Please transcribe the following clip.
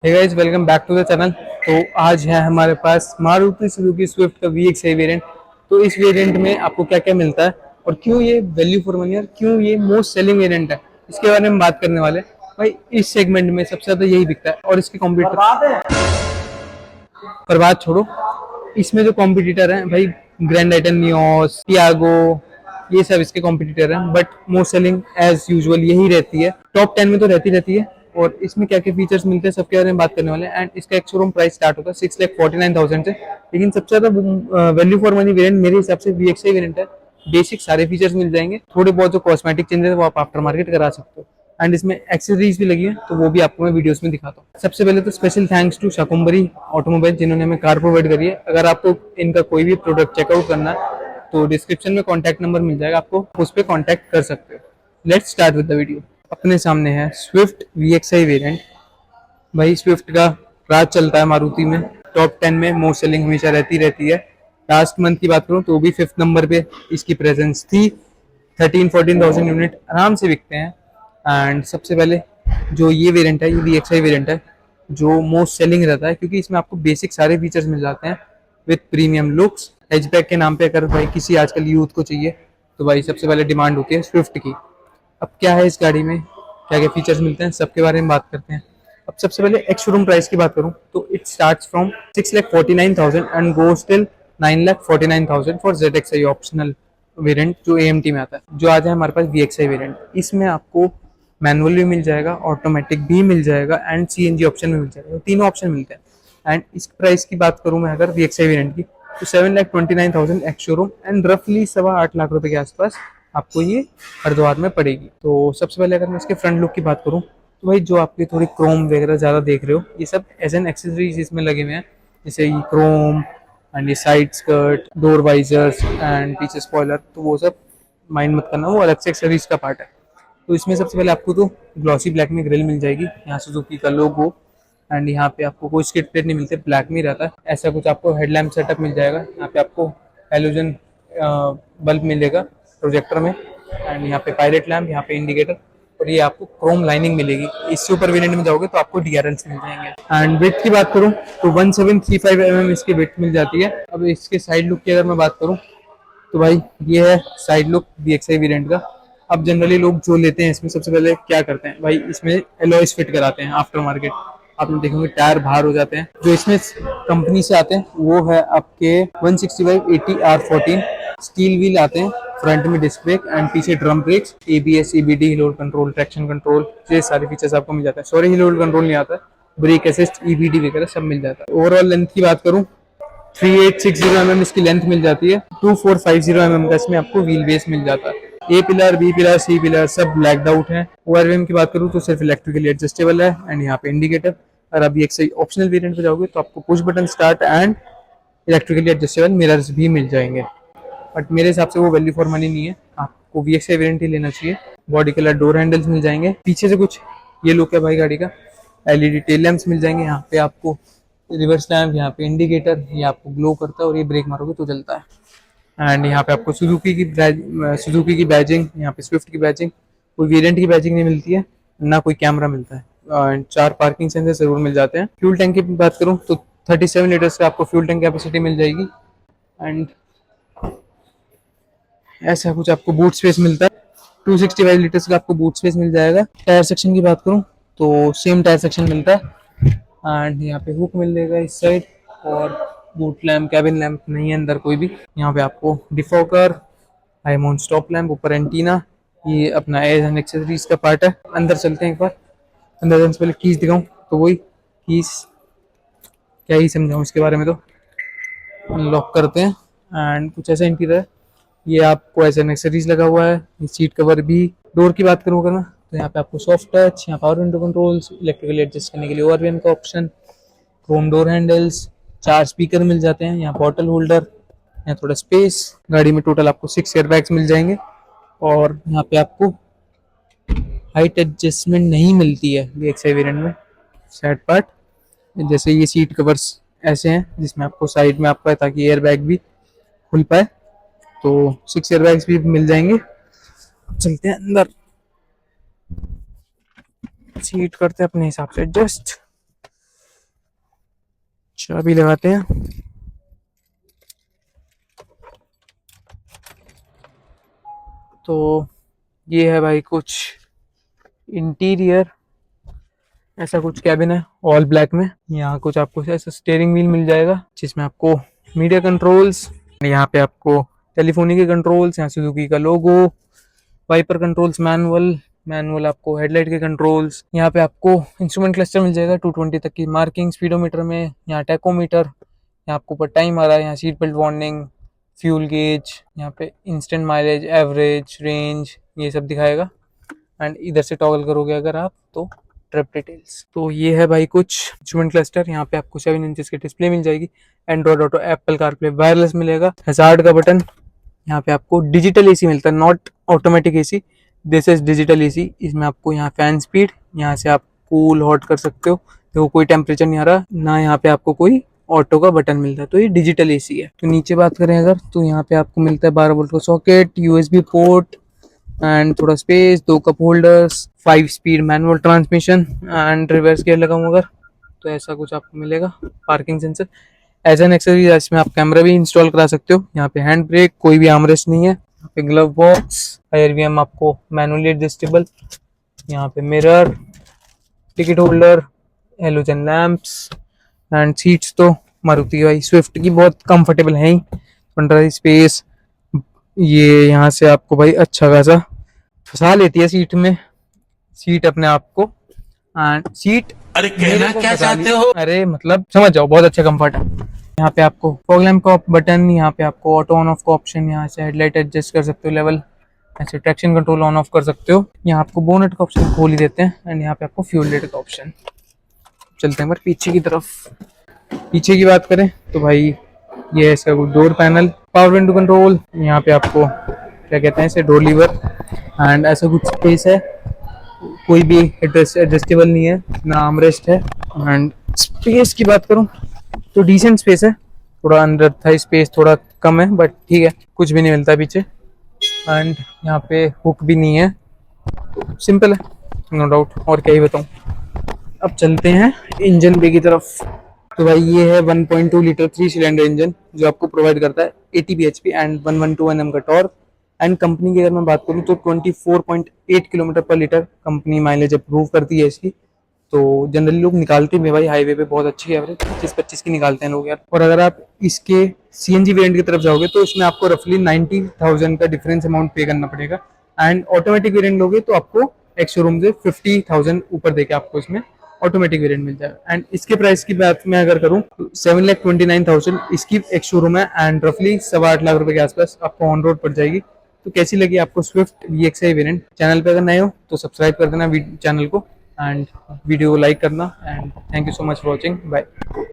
Hey guys, welcome back to the channel. तो आज है हमारे पास मारुति सुजुकी स्विफ्ट का VX वेरिएंट। तो इस वेरिएंट में आपको क्या क्या मिलता है और क्यों ये वैल्यू फॉर मनी और क्यों ये मोस्ट सेलिंग वेरिएंट है, इसके बारे में बात करने वाले हैं। भाई, इस सेगमेंट में सबसे ज्यादा यही बिकता है और इसके कॉम्पिटिटर पर बात छोड़ो। इसमें जो कॉम्पिटिटर है भाई, ग्रैंड आइटन, नियोस, टियागो, ये सब इसके कॉम्पिटिटर हैं। But most selling as usual यही रहती है, टॉप 10 में तो रहती रहती है। और इसमें क्या क्या फीचर्स मिलते हैं सबके बारे में बात करने वाले हैं। एंड इसका एक शोरूम प्राइस स्टार्ट होता है 6,49,000 से। लेकिन सबसे ज्यादा वैल्यू फॉर मनी वेरिएंट मेरे हिसाब से VXI वेरिएंट है। बेसिक सारे फीचर्स मिल जाएंगे, थोड़े बहुत जो कॉस्मेटिक चेंजेस है वो आप आफ्टर मार्केट करा सकते हो। एंड इसमें एक्सेसरीज भी लगी है, तो वो भी आपको मैं वीडियोस में दिखाता हूँ। सबसे पहले तो special thanks to Shakumbhari automobile, जिन्होंने हमें कार प्रोवाइड करी है। अगर आपको इनका कोई भी प्रोडक्ट चेकआउट करना है तो डिस्क्रिप्शन में कॉन्टैक्ट नंबर मिल जाएगा, आपको उस पर कॉन्टैक्ट कर सकते हो। Let's start with the video. अपने सामने है स्विफ्ट VXI वेरिएंट। भाई, स्विफ्ट का राज चलता है मारुति में, टॉप 10 में मोस्ट सेलिंग हमेशा रहती रहती है। लास्ट मंथ की बात करूं तो भी 5th नंबर पे इसकी प्रेजेंस थी। 13-14,000 यूनिट आराम से बिकते हैं। एंड सबसे पहले जो ये वेरिएंट है, ये VXI वेरिएंट है जो मोस्ट सेलिंग रहता है, क्योंकि इसमें आपको बेसिक सारे फीचर्स मिल जाते हैं विद प्रीमियम लुक्स। हैचबैक के नाम पे अगर भाई किसी आजकल यूथ को चाहिए तो भाई सबसे पहले डिमांड होती है स्विफ्ट की। अब क्या है इस गाड़ी में, क्या क्या फीचर्स मिलते हैं, सबके बारे में बात करते हैं। अब सबसे पहले एक्स शोरूम प्राइस की बात करूं तो it starts from 6,49,000 and goes till 9,49,000 for ZXI optional variant जो AMT में आता है। जो आज है हमारे पास VXI वेरिएंट, इसमें आपको मैनुअल भी मिल जाएगा, ऑटोमेटिक भी मिल जाएगा एंड CNG ऑप्शन भी मिल जाएगा। तीनों ऑप्शन मिलते हैं। एंड इस प्राइस की बात करूं मैं अगर VXI वेरिएंट की, तो 7,29,000 एक्स शोरूम एंड रफली 8.25 लाख रुपए के आसपास आपको ये हरिद्वार में पड़ेगी। तो सबसे पहले अगर मैं इसके फ्रंट लुक की बात करूं तो भाई, जो आपके थोड़ी क्रोम वगैरह ज़्यादा देख रहे हो, ये सब एज एन एक्सेसरीज इसमें लगे हुए हैं। जैसे ये क्रोम एंड ये side skirt, door visors and पीछे स्पॉइलर, तो वो सब माइंड मत करना, वो अलग से एक्सेसरीज का पार्ट है। तो इसमें सबसे पहले आपको तो ग्लॉसी ब्लैक में ग्रिल मिल जाएगी, यहाँ सुजुकी का लोगो। एंड यहाँ पे आपको कोई स्किड प्लेट नहीं मिलते, ब्लैक में ही रहता है। ऐसा कुछ आपको हेडलैम्प सेटअप मिल जाएगा, यहाँ पे आपको हेलोजन बल्ब मिलेगा प्रोजेक्टर में। एंड यहाँ पे पायलट लैम्प, यहाँ पे इंडिकेटर, और ये आपको क्रोम लाइनिंग मिलेगी। इससे ऊपर वेरिएंट में जाओगे तो आपको DRLs मिल जाएंगे। एंड विड्थ की बात करूँ तो 1735 mm इसकी विड्थ मिल जाती है। अब इसके साइड लुक की अगर मैं बात करूँ तो भाई, ये है साइड लुक VXI वेरिएंट का। अब जनरली लोग जो लेते हैं इसमें सबसे पहले क्या करते हैं भाई, इसमें एलॉयज फिट कराते हैं आफ्टर मार्केट। आपने देखेंगे टायर बाहर हो जाते हैं। जो इसमें कंपनी से आते हैं वो है आपके 165/80R14 स्टील व्हील आते हैं, फ्रंट में डिस्क ब्रेक एंड पीछे drum brakes, ABS, EBD, hill hold control, traction control, ये सारे फीचर्स आपको मिल जाते हैं। सॉरी, हिल होल्ड कंट्रोल नहीं आता है, ब्रेक असिस्ट, EBD वगैरह सब मिल जाता है। ओवरऑल लेंथ की बात करूं 3860 mm इसकी लेंथ मिल जाती है। 2450 mm का इसमें आपको व्हील बेस मिल जाता है। A pillar, B pillar, C pillar सब ब्लैक्ड आउट है। ORVM की बात करूँ तो सिर्फ इलेक्ट्रिकली एडजस्टेबल है एंड यहाँ पे इंडिकेटर। और अभी एक सही ऑप्शनल वेरिएंट पे जाओगे तो आपको push button start and electrically adjustable mirrors भी मिल जाएंगे। बट मेरे हिसाब से वो वैल्यू फॉर मनी नहीं है, आपको VXI वेरिएंट ही लेना चाहिए। बॉडी कलर डोर हैंडल्स मिल जाएंगे, पीछे से कुछ ये लुक है भाई गाड़ी का। LED टेल लैंप्स मिल जाएंगे, यहाँ पे आपको रिवर्स लैम्प, यहाँ पे इंडिकेटर, ये आपको ग्लो करता है और ये ब्रेक मारोगे तो जलता है। एंड यहाँ पे आपको सुजुकी की बैजिंग, यहाँ पे स्विफ्ट की बैजिंग, कोई वेरिएंट की बैजिंग नहीं मिलती है, ना कोई कैमरा मिलता है। एंड 4 पार्किंग सेंसर जरूर मिल जाते हैं। फ्यूल टैंक की बात करूँ तो 37 लीटर्स का आपको फ्यूल टैंक कैपेसिटी मिल जाएगी। एंड ऐसा कुछ आपको बूट स्पेस मिलता है, 265 लीटर्स का आपको बूट स्पेस मिल जाएगा। टायर सेक्शन की बात करूँ तो सेम टायर सेक्शन मिलता है। एंड यहाँ पे हुक मिल जाएगा इस साइड, और बूट लैम्प, कैबिन लैम्प नहीं है अंदर कोई भी। यहाँ पे आपको डिफॉकर, हाई माउंट स्टॉप लैम्प, ऊपर एंटीना, ये अपना एज एंड एक्सेसरीज का पार्ट है। अंदर चलते हैं एक बार, अंदर जाने से पहले कीज दिखाऊं तो वही कीज क्या ही समझाऊं इसके बारे में, तो अनलॉक करते हैं। एंड कुछ ऐसा इंटीरियर, ये आपको एज एन एक्सेसरीज लगा हुआ है। ये सीट कवर भी। डोर की बात करूँ अगर मैं तो यहाँ पे आपको सॉफ्ट टच, यहाँ power window controls, electrically adjust करने के लिए ORVM का option, chrome door handles, 4 speaker मिल जाते हैं, यहाँ बॉटल होल्डर, यहाँ थोड़ा स्पेस। गाड़ी में टोटल आपको 6 एयरबैग्स मिल जाएंगे। और यहाँ पे आपको हाइट एडजस्टमेंट नहीं मिलती है VXI वेरिएंट में, सैड पार्ट। जैसे ये सीट कवर्स ऐसे हैं जिसमें आपको साइड में आपका है ताकि एयरबैग भी खुल पाए, तो 6 एयरबैग्स भी मिल जाएंगे। चलते हैं अंदर, सीट करते हैं अपने हिसाब से एडजस्ट। चाबी लगाते हैं। तो ये है भाई कुछ इंटीरियर, ऐसा कुछ कैबिन है ऑल ब्लैक में। यहाँ कुछ आपको ऐसा स्टीयरिंग व्हील मिल जाएगा जिसमें आपको मीडिया कंट्रोल्स, यहाँ पे आपको टेलीफोनी के कंट्रोल्स, यहाँ सुजुकी का लोगो, वाइपर कंट्रोल्स, मैनुअल मैनुअल आपको हेडलाइट के कंट्रोल्स, यहाँ पे आपको इंस्ट्रूमेंट क्लस्टर मिल जाएगा 220 तक की मार्किंग स्पीडोमीटर में, यहाँ टैकोमीटर, यहाँ आपको ऊपर टाइम आ रहा है, यहाँ seat belt warning, fuel gauge, यहाँ पे इंस्टेंट माइलेज, एवरेज, रेंज, ये सब दिखाएगा। एंड इधर से टॉगल करोगे अगर आप तो ट्रिप डिटेल्स। तो ये है भाई कुछ इंस्ट्रूमेंट क्लस्टर, यहाँ पे आपको 7 इंचेस की डिस्प्ले मिल जाएगी, Android auto, Apple CarPlay, wireless मिलेगा, हैजार्ड का बटन, यहाँ पे आपको डिजिटल एसी मिलता है, not automatic AC, this is digital AC. इसमें आपको यहाँ फैन स्पीड, यहाँ से आप कूल हॉट कर सकते हो, देखो कोई टेम्परेचर नहीं आ रहा ना, यहाँ पे आपको कोई ऑटो का बटन मिलता है, तो ये डिजिटल एसी है। तो नीचे बात करें अगर, तो यहाँ पे आपको मिलता है 12 वोल्ट का सॉकेट, यूएसबी पोर्ट एंड थोड़ा space, 2 cup holders, 5 speed manual transmission and reverse gear लगाऊं अगर तो ऐसा कुछ आपको मिलेगा। Parking sensor as an accessories, इसमें आप कैमरा भी इंस्टॉल करा सकते हो। यहाँ पे हैंड ब्रेक, कोई भी आर्मरेस्ट नहीं है, यहाँ पे ग्लव बॉक्स, आईआरवीएम आपको मैनुअली एडजस्टेबल, यहाँ पे mirror, ticket holder, halogen lamps and seats तो मारुति भाई स्विफ्ट की बहुत कंफर्टेबल है ही, अंडर स्पेस, ये यहाँ से आपको भाई अच्छा खासा फंसा लेती है सीट में, सीट अपने आप को, एंड सीट अरे कहना क्या चाहते हो? अरे मतलब समझ जाओ, बहुत अच्छा कंफर्ट है। यहाँ पे आपको फॉग लैंप का बटन, यहाँ पे आपको ऑटो ऑन ऑफ का ऑप्शन, यहाँ से हेडलाइट एडजस्ट कर सकते हो लेवल, ऐसे ट्रैक्शन कंट्रोल ऑन ऑफ कर सकते हो, यहाँ आपको बोनट का ऑप्शन खोल ही देते हैं, एंड यहाँ पे आपको फ्यूल लाइट का ऑप्शन। चलते हैं पीछे की तरफ। पीछे की बात करें तो भाई ये है इसका door panel, power window control, यहाँ पे आपको क्या कहते हैं इसे, डोर लीवर, एंड ऐसा कुछ स्पेस है, कोई भी एडजस्टेबल नहीं है, ना आर्मरेस्ट है। एंड स्पेस की बात करूं तो डिसेंट स्पेस है, थोड़ा अंदर था स्पेस थोड़ा कम है, बट ठीक है, कुछ भी नहीं मिलता पीछे, एंड यहाँ पे हुक भी नहीं है, तो सिंपल है नो डाउट, और क्या ही बताऊं। अब चलते हैं इंजन बे की तरफ। तो भाई ये है 1.2 लीटर 3 सिलेंडर इंजन जो आपको प्रोवाइड करता है 80 bhp एंड 112 Nm का टॉर्क। एंड कंपनी की अगर मैं बात करूँ तो 24.8 किलोमीटर पर लीटर कंपनी माइलेज अप्रूव करती है इसकी। तो जनरली लोग निकालते हैं भाई हाईवे पे बहुत अच्छी एवरेज 25-25 की निकालते हैं लोग यार। और अगर आप इसके सीएनजी वेरिएंट की तरफ जाओगे तो इसमें आपको रफली 90,000 का डिफरेंस अमाउंट पे करना पड़ेगा, एंड ऑटोमेटिक वेरिएंट लोगे तो आपको एक्स शोरूम से 50,000 ऊपर देके आपको इसमें ऑटोमेटिक वेरिएंट मिल जाएगा। एंड इसके प्राइस की बात मैं अगर करूँ तो 7,29,000 इसकी एक्स शोरूम है, एंड रफली 8.25 लाख रुपए के आसपास आपको ऑन रोड पड़ जाएगी। तो कैसी लगी आपको स्विफ्ट VXI वेरिएंट? चैनल पे अगर नए हो तो सब्सक्राइब कर देना चैनल को, एंड वीडियो को लाइक करना, and thank you so much for watching, bye.